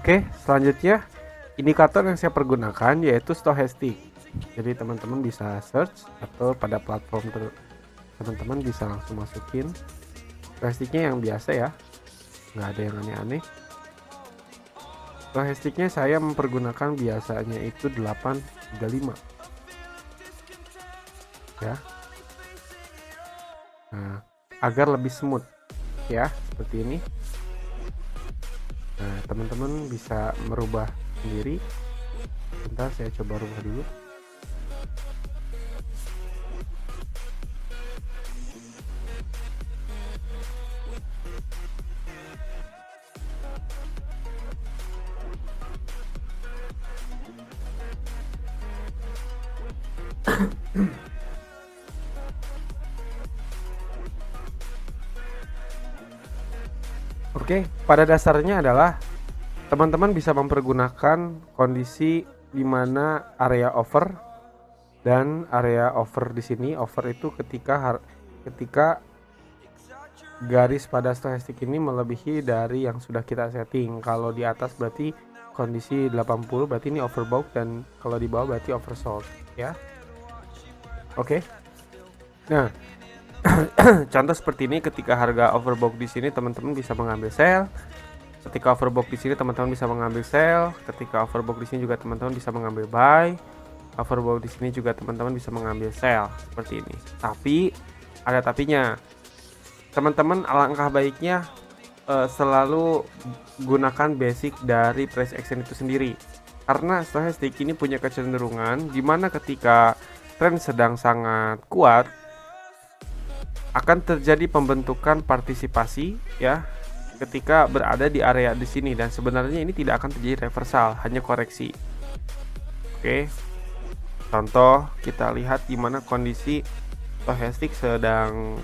Oke, selanjutnya indikator yang saya pergunakan yaitu stochastic. Jadi teman-teman bisa search atau pada platform teman-teman bisa langsung masukin stochasticnya yang biasa ya, nggak ada yang aneh-aneh. Stochasticnya saya mempergunakan biasanya itu 835 ya. Nah, agar lebih smooth ya, seperti ini. Nah, teman-teman bisa merubah sendiri. Bentar, saya coba rubah dulu. Oke, pada dasarnya adalah teman-teman bisa mempergunakan kondisi di mana area over dan area over di sini. Over itu ketika garis pada stochastic ini melebihi dari yang sudah kita setting. Kalau di atas berarti kondisi 80, berarti ini overbought, dan kalau di bawah berarti oversold ya. Oke. Nah, contoh seperti ini, ketika harga overbought di sini teman-teman bisa mengambil sell. Ketika overbought di sini teman-teman bisa mengambil sell. Ketika overbought di sini juga teman-teman bisa mengambil buy. Overbought di sini juga teman-teman bisa mengambil sell seperti ini. Tapi ada tapinya. Teman-teman alangkah baiknya selalu gunakan basic dari price action itu sendiri. Karena stochastic ini punya kecenderungan dimana ketika tren sedang sangat kuat akan terjadi pembentukan partisipasi ya ketika berada di area di sini, dan sebenarnya ini tidak akan terjadi reversal, hanya koreksi. Oke. Contoh kita lihat gimana kondisi stochastic sedang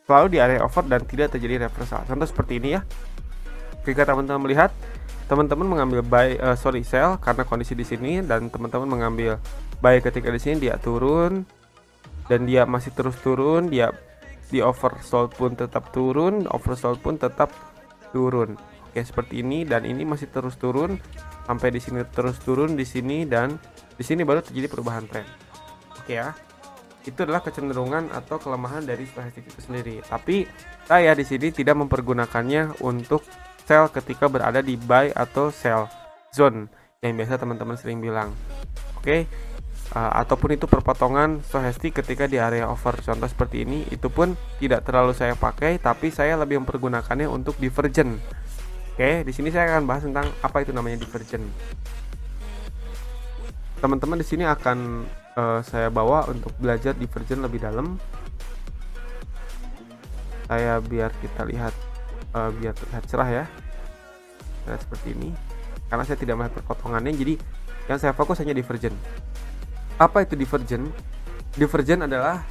selalu di area over dan tidak terjadi reversal. Contoh seperti ini ya. Jika teman-teman melihat teman-teman mengambil sell karena kondisi di sini, dan teman-teman mengambil buy ketika di sini dia turun dan dia masih terus turun, dia di oversold pun tetap turun, oversold pun tetap turun. Oke, seperti ini, dan ini masih terus turun sampai di sini terus turun di sini, dan di sini baru terjadi perubahan tren. Oke ya. Itu adalah kecenderungan atau kelemahan dari stochastic itu sendiri. Tapi saya di sini tidak mempergunakannya untuk sell ketika berada di buy atau sell zone yang biasa teman-teman sering bilang. Oke. Ataupun itu perpotongan stochastic ketika di area over. Contoh seperti ini, itu pun tidak terlalu saya pakai, tapi saya lebih mempergunakannya untuk divergent. Oke, di sini saya akan bahas tentang apa itu namanya divergent. Teman-teman di sini akan saya bawa untuk belajar divergent lebih dalam. Saya biar kita lihat biar terlihat cerah ya. Nah, seperti ini. Karena saya tidak melihat perpotongannya, jadi yang saya fokus hanya divergent. Apa itu divergent? Divergent adalah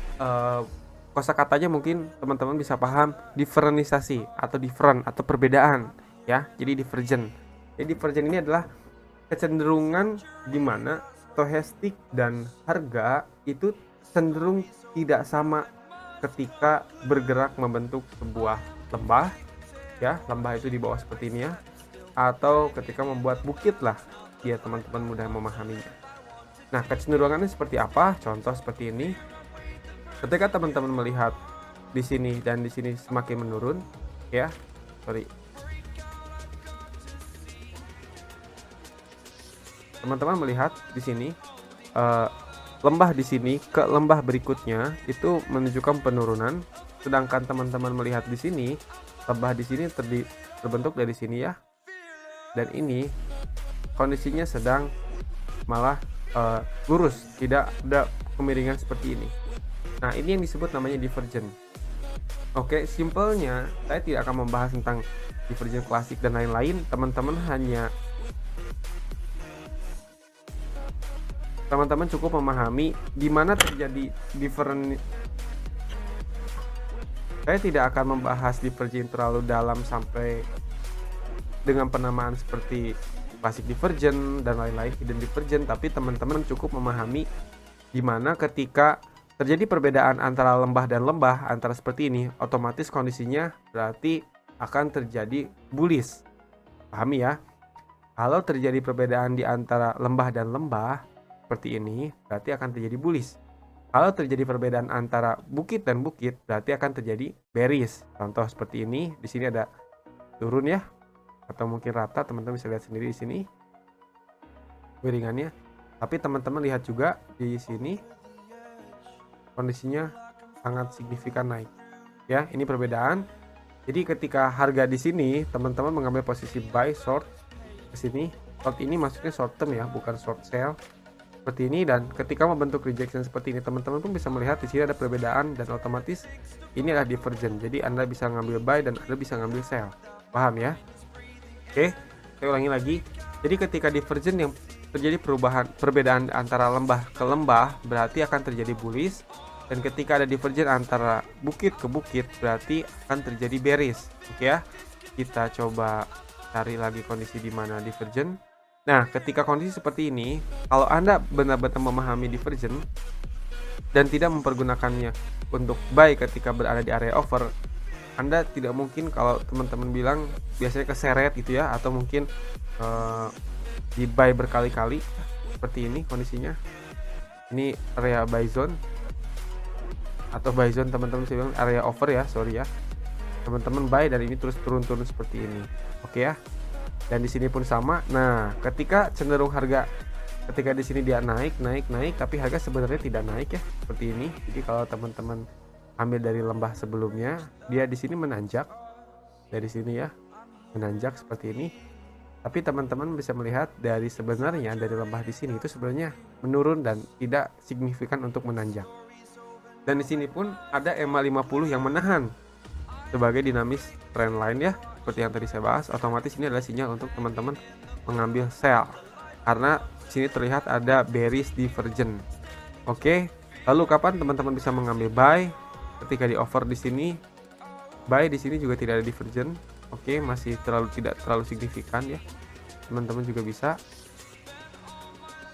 kosakatanya mungkin teman-teman bisa paham, diferensiasi atau different atau perbedaan ya. Jadi divergent. Jadi divergent ini adalah kecenderungan di mana stochastic dan harga itu cenderung tidak sama ketika bergerak membentuk sebuah lembah ya. Lembah itu di bawah seperti ini ya, atau ketika membuat bukit lah ya, teman-teman mudah memahaminya. Nah, kecenderungannya seperti apa? Contoh seperti ini. Ketika teman-teman melihat di sini dan di sini semakin menurun ya. Teman-teman melihat di sini lembah di sini ke lembah berikutnya itu menunjukkan penurunan, sedangkan teman-teman melihat di sini lembah di sini terbentuk dari sini ya, dan ini kondisinya sedang malah lurus, tidak ada kemiringan seperti ini. Nah, ini yang disebut namanya divergent. Oke, simpelnya saya tidak akan membahas tentang divergent klasik dan lain-lain. Teman-teman cukup memahami di mana terjadi different. Saya tidak akan membahas divergent terlalu dalam sampai dengan penamaan seperti classic divergent dan lain-lain, hidden divergent, tapi teman-teman cukup memahami di mana ketika terjadi perbedaan antara lembah dan lembah, antara seperti ini, otomatis kondisinya berarti akan terjadi bullish. Pahami ya. Kalau terjadi perbedaan di antara lembah dan lembah seperti ini, berarti akan terjadi bullish. Kalau terjadi perbedaan antara bukit dan bukit, berarti akan terjadi bearish. Contoh seperti ini, di sini ada turun ya, atau mungkin rata, teman-teman bisa lihat sendiri di sini miringannya. Tapi teman-teman lihat juga di sini kondisinya sangat signifikan naik. Ya, ini perbedaan. Jadi ketika harga di sini, teman-teman mengambil posisi buy short ke sini. Short ini maksudnya short term ya, bukan short sell. Seperti ini, dan ketika membentuk rejection seperti ini, teman-teman pun bisa melihat di sini ada perbedaan dan otomatis ini adalah divergent. Jadi Anda bisa ngambil buy dan Anda bisa ngambil sell. Paham ya? Oke, saya ulangi lagi. Jadi ketika divergent yang terjadi perbedaan antara lembah ke lembah, berarti akan terjadi bullish, dan ketika ada divergent antara bukit ke bukit, berarti akan terjadi bearish. Oke ya. Kita coba cari lagi kondisi di mana divergent. Nah, ketika kondisi seperti ini, kalau Anda benar-benar memahami divergent dan tidak mempergunakannya untuk buy ketika berada di area over, Anda tidak mungkin, kalau teman-teman bilang biasanya keseret gitu ya, atau mungkin di buy berkali-kali seperti ini kondisinya. Ini area buy zone atau buy zone, teman-teman saya bilang area over ya, sorry ya. Teman-teman buy dan ini terus turun-turun seperti ini. Oke ya. Dan di sini pun sama. Nah, ketika cenderung harga, ketika di sini dia naik, tapi harga sebenarnya tidak naik ya, seperti ini. Jadi kalau teman-teman ambil dari lembah sebelumnya, dia di sini menanjak dari sini ya, menanjak seperti ini. Tapi teman-teman bisa melihat dari sebenarnya dari lembah di sini itu sebenarnya menurun dan tidak signifikan untuk menanjak. Dan di sini pun ada EMA 50 yang menahan sebagai dinamis trend line ya. Seperti yang tadi saya bahas, otomatis ini adalah sinyal untuk teman-teman mengambil sell karena sini terlihat ada bearish divergent. Oke, lalu kapan teman-teman bisa mengambil buy? Ketika di over di sini, buy di sini juga tidak ada divergent. Oke, masih tidak terlalu signifikan ya. Teman-teman juga bisa.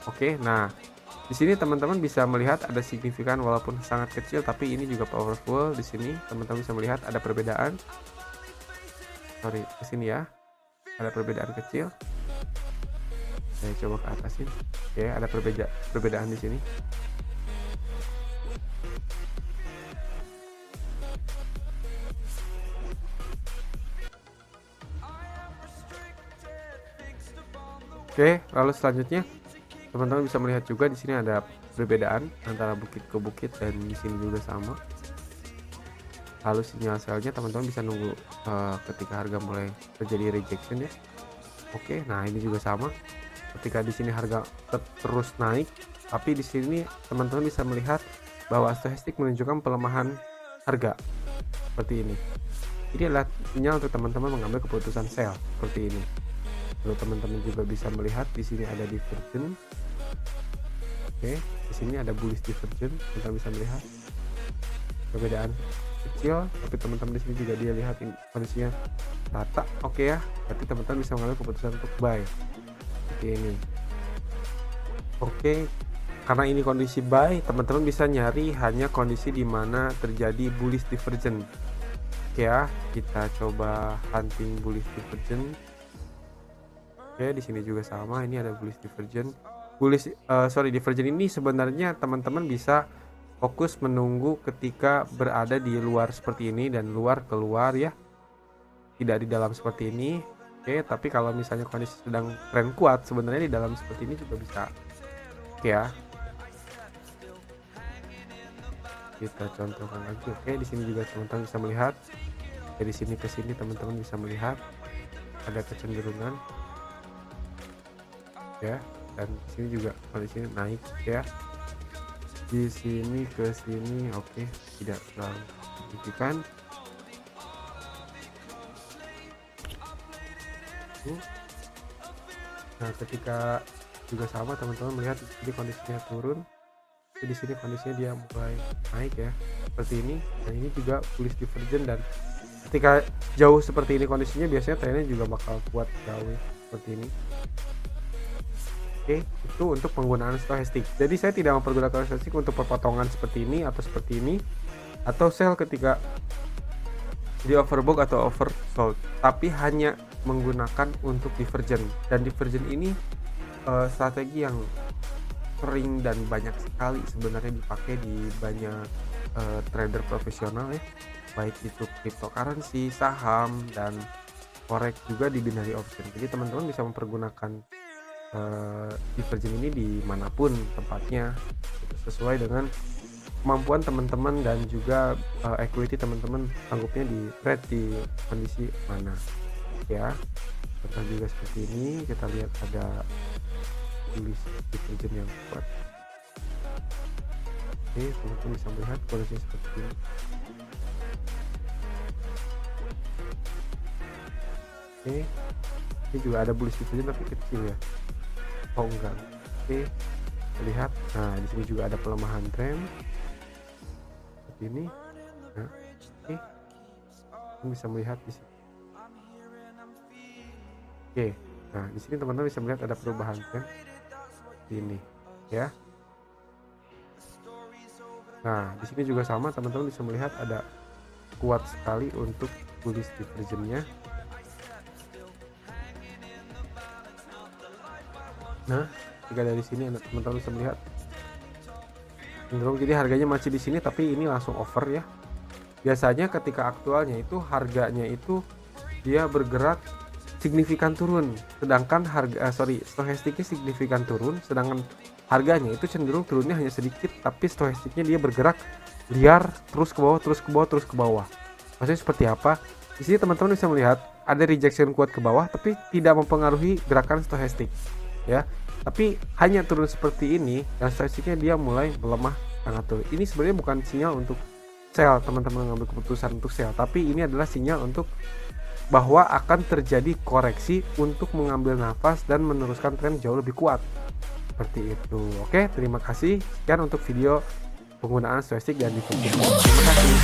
Oke, nah di sini teman-teman bisa melihat ada signifikan walaupun sangat kecil, tapi ini juga powerful. Di sini teman-teman bisa melihat ada perbedaan. Sorry, ke sini ya, ada perbedaan kecil. Saya coba ke atasin. Oke, ada perbedaan di sini. Oke, lalu selanjutnya teman-teman bisa melihat juga di sini ada perbedaan antara bukit ke bukit, dan di sini juga sama. Lalu sinyal sellnya teman-teman bisa nunggu ketika harga mulai terjadi rejection ya. Oke, nah ini juga sama. Ketika di sini harga terus naik, tapi di sini teman-teman bisa melihat bahwa stochastic menunjukkan pelemahan harga seperti ini. Ini adalah sinyal untuk teman-teman mengambil keputusan sell seperti ini. Lalu teman-teman juga bisa melihat di sini ada divergent. Oke, di sini ada bullish divergent. Teman-teman bisa melihat perbedaan kecil, tapi teman-teman di sini juga dia lihat kondisinya rata. Oke ya, berarti teman-teman bisa mengambil keputusan untuk buy seperti ini. Oke, karena ini kondisi buy, teman-teman bisa nyari hanya kondisi di mana terjadi bullish divergent. Oke ya, kita coba hunting bullish divergent. Oke, di sini juga sama, ini ada bullish divergent. Divergent ini sebenarnya teman-teman bisa fokus menunggu ketika berada di luar seperti ini dan luar keluar ya, tidak di dalam seperti ini. Oke, tapi kalau misalnya kondisi sedang tren kuat, sebenarnya di dalam seperti ini juga bisa. Oke ya, kita contohkan lagi. Oke, di sini juga teman-teman bisa melihat dari sini ke sini, teman-teman bisa melihat ada kecenderungan ya, dan di sini juga kondisinya naik ya. Di sini ke sini, oke, tidak terlalu signifikan. Nah, ketika juga sama, teman-teman melihat di sini kondisinya turun, di sini kondisinya dia mulai naik ya, seperti ini. Dan ini juga bullish divergent, dan ketika jauh seperti ini kondisinya, biasanya trennya juga bakal kuat jauh seperti ini. Oke, itu untuk penggunaan stochastic. Jadi saya tidak mempergunakan stochastic untuk perpotongan seperti ini atau seperti ini, atau sell ketika di overbought atau oversold, tapi hanya menggunakan untuk divergen, dan divergen ini strategi yang sering dan banyak sekali sebenarnya dipakai di banyak trader profesional ya, baik itu cryptocurrency, saham, dan forex, juga di binary option. Jadi teman-teman bisa mempergunakan divergen ini dimanapun tempatnya, sesuai dengan kemampuan teman-teman dan juga equity teman-teman sanggupnya di trade di kondisi mana ya. Contoh juga seperti ini, kita lihat ada tulis divergen yang kuat. Oke, teman-teman bisa melihat kondisi seperti ini. Oke, ini juga ada bullish divergen tapi kecil ya. Oh enggak. Oke, lihat. Nah, di sini juga ada pelemahan tren seperti ini. Nah, oke, teman bisa melihat di sini. Oke, nah di sini teman-teman bisa melihat ada perubahan tren ini ya. Nah, di sini juga sama, teman-teman bisa melihat ada kuat sekali untuk bullish divergennya. Nah, jika dari sini teman-teman bisa melihat cenderung, jadi harganya masih di sini tapi ini langsung over ya. Biasanya ketika aktualnya itu harganya itu dia bergerak signifikan turun, sedangkan stochastiknya signifikan turun, sedangkan harganya itu cenderung turunnya hanya sedikit, tapi stochastiknya dia bergerak liar terus ke bawah, terus ke bawah, terus ke bawah. Maksudnya seperti apa? Di sini teman-teman bisa melihat ada rejection kuat ke bawah tapi tidak mempengaruhi gerakan stochastik ya. Tapi hanya turun seperti ini dan stochastiknya dia mulai melemah sangat turun. Ini sebenarnya bukan sinyal untuk sell, teman-teman mengambil keputusan untuk sell, tapi ini adalah sinyal untuk bahwa akan terjadi koreksi untuk mengambil nafas dan meneruskan tren jauh lebih kuat seperti itu. Oke, terima kasih. Sekian untuk video penggunaan stochastik dan divergen. Terima kasih.